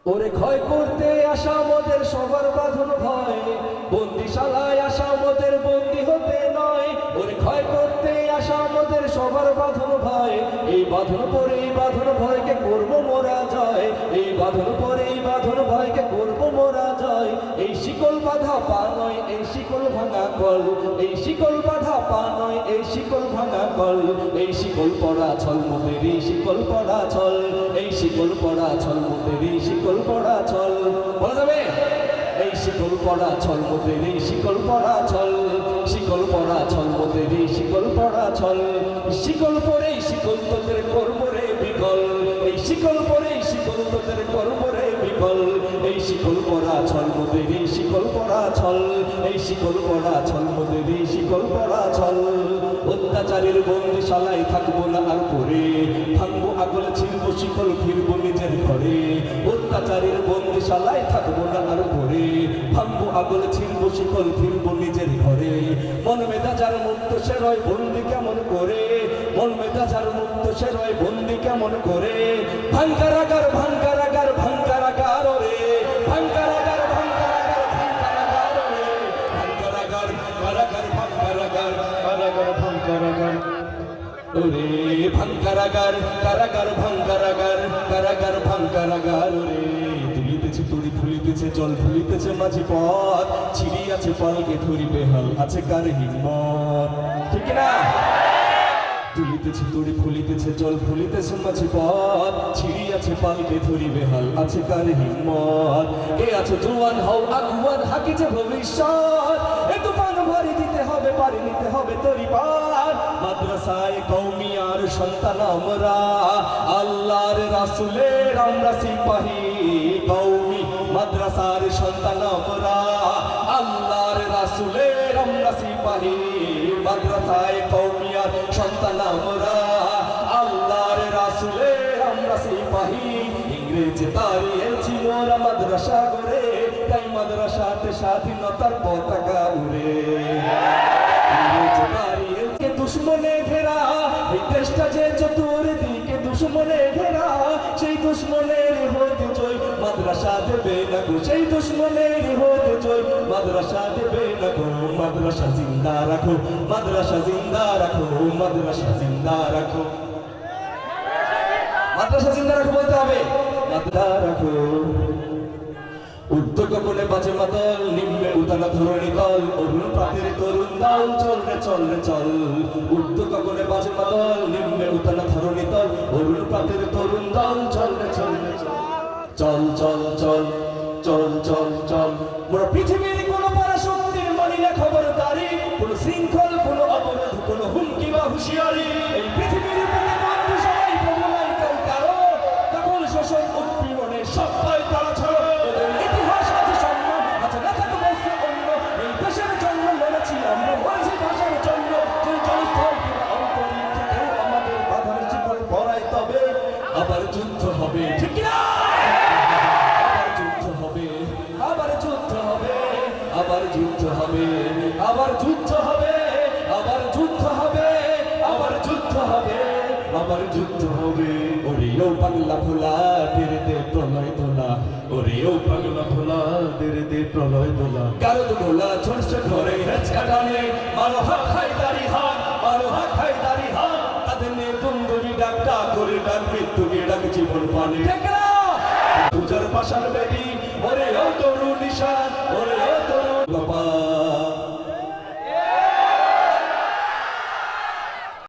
ওরে ক্ষয় করতে আসা মোদের সবার বাঁধন ভয়, বন্দিশালায় আসা মোদের বন্দি হতে নয়। ওরে ক্ষয় করতে আসা মোদের সবার বাঁধন ভয়, এই বাঁধন পরে এই বাঁধন ভয়কে করবো মোরা জয়। এই বাঁধন পরে এই বাঁধন ভয়কে করবো মোরা জয়। এই শিকল বাঁধা পা নয় এই শিকল ভাঙা কল, এই শিকল বাঁধা পা নয় এই শিকল ভাঙা কল। এই শিকল পড়া ছল মোদের এই শিকল পড়া ছল, এই শিকল পড়া ছল মোদের এই শিকল পড়া ছল। বলা যাবে এই শিকল পড়া ছল মোদের এই শিকল পড়া ছল, শিকল পড়া ছল মোদের এই শিকল পড়া ছল। শিকল পরেই শিকল তোদের করবো রে বিকল, এই শিকল পরেই শিকল তোদের করবো রে বিকল। এই শিকল পড়া ছল মোদের এই শিকল পড়া ছল, এই শিকল পড়া ছল মোদের এই শিকল পড়া ছল। অত্যাচারের বন্দিশালায় থাকবো না আর পরে, ভাঙবো আগল ছিড়বো শিকল ফিরবো নিজের ঘরে। অত্যাচারের বন্দিশালায় থাকবো না আর পরে, ভাঙবো আগল ছিড়বো শিকল ফিরবো নিজের ঘরে। মন মেধা যার মুক্ত সে রয় বন্দি কেমন করে, মন মেধা যার মুক্ত সে রয় বন্দি কেমন করে। ভাঙ্গারাগার ভাঙ্গারাগার ভাঙ্গারাগার রে, ভাঙ্গারাগার ভাঙ্গারাগার ভাঙ্গারাগার রে, ভাঙ্গারাগার কারাগার ভাঙ্গারাগার কারাগার ভাঙ্গারাগার ওরে। ভাঙ্গারাগার কারাগার ভাঙ্গারাগার কারাগার ভাঙ্গারাগার রে। তুলিতেছে তড়ি ফুলিতেছে জল ফুলিতেছে মাঝে পথ, ছিড়ি আছে পালকে ধরিবে হাল আছে কার হিম্মত। ঠিক না? তুলিতেছে তড়ি ফুলিতেছে জল ফুলিতেছে মাঝে পথ, ছিড়ি আছে পালকে ধরিবে হাল আছে কার হিম্মত। কে আছে জোয়ান হও আগুয়ান হাকিছে ভবিষ্যৎ, এ তুফান ভারী দিতে হবে পারি নিতে হবে তরি পার। মাদ্রাসায় কওমিয়ার সন্তান আমরা, আল্লাহর রাসূলের আমরা সিপাহী কওমি। মাদ্রাসার সন্তান আমরা, আল্লাহর রাসূলের আমরা সিপাহী। মাদ্রাসায় কওমিয়ার সন্তান আমরা, আল্লাহর রাসূলের আমরা সিপাহী। ইংরেজি দাঁড়িয়েছি মোরা মাদ্রাসা গড়ে, তাই মাদ্রাসাতে স্বাধীনতার পতাকা উড়ে। ইংরেজি দাঁড়িয়েছে দুশ্মনে ঘেরা, এই দেশটা যে চতুর্দিকে দুশ্মনে ঘেরা। সেই দুশ্মনের হতে জয় মাদ্রাসা দেবে না গো, সেই দুশ্মনের হতে জয় মাদ্রাসা দেবে না গো। মাদ্রাসা জিন্দা রাখো, মাদ্রাসা জিন্দা রাখো, মাদ্রাসা জিন্দা রাখো, মাদ্রাসা জিন্দা রাখো বলতে হবে। মাদ্রাসা রাখো। উদ্যোগ বলে বাজে মাদল, নিম্নে উদানা ধরণী দল, অরুণ প্রাতের তরুণ দল চল রে চল রে চল। উদ্যোগ বলে বাজে মাদল, নিম্নে উদানা ধরণী দল, অরুণ প্রাতের তরুণ দল চল রে চল রে চল। চল চল চল চল চল চল। মোরা পৃথিবীর কোন পরাশক্তির মানি না খবরদারি, কোন শৃঙ্খল কোন অবরোধ কোন হুমকি বা হুঁশিয়ারি। এই পৃথিবীর বুকে বন্ধু সবাই প্রভু নাই কেউ কারো, তখন শোষণ উৎপীড়নে সবাই তারা ছাড়ো। ওদের ইতিহাস আছে সম্মান আছে না থাকে বস্তু অন্য, এই দেশের জন্য লড়েছি আমরা মরেছি ভাষার জন্য। যে জলস্থল কিংবা অন্তরিক্ষে কেউ আমাদের বাধার জীবন পড়ায়, তবে আবার যুদ্ধ হবে। ঠিক না? আবার যুদ্ধ হবে, আবার যুদ্ধ হবে, আবার যুদ্ধ হবে, আবার যুদ্ধ হবে, আবার যুদ্ধ হবে, আবার যুদ্ধ হবে, আবার যুদ্ধ হবে। ওরে ও পাগলা ভোলা তেরে দে প্রলয় দোলা, ওরে ও পাগলা ভোলা তেরে দে প্রলয় দোলা। গারদ গোলা ঝলসে ঘরে হেঁচকা টানে, মারো হাত খাই দাড়ি হাত, মারো হাত খাই দাড়ি হাত। তাদের নে বন্ধুরি ডাকটা করে ডাক মৃত্যুকে ডাক জীবন পানে। ঠিক না? পূজার পাশার বেদি ওরে ও তরু নিশান, ওরে ও তরু বাবা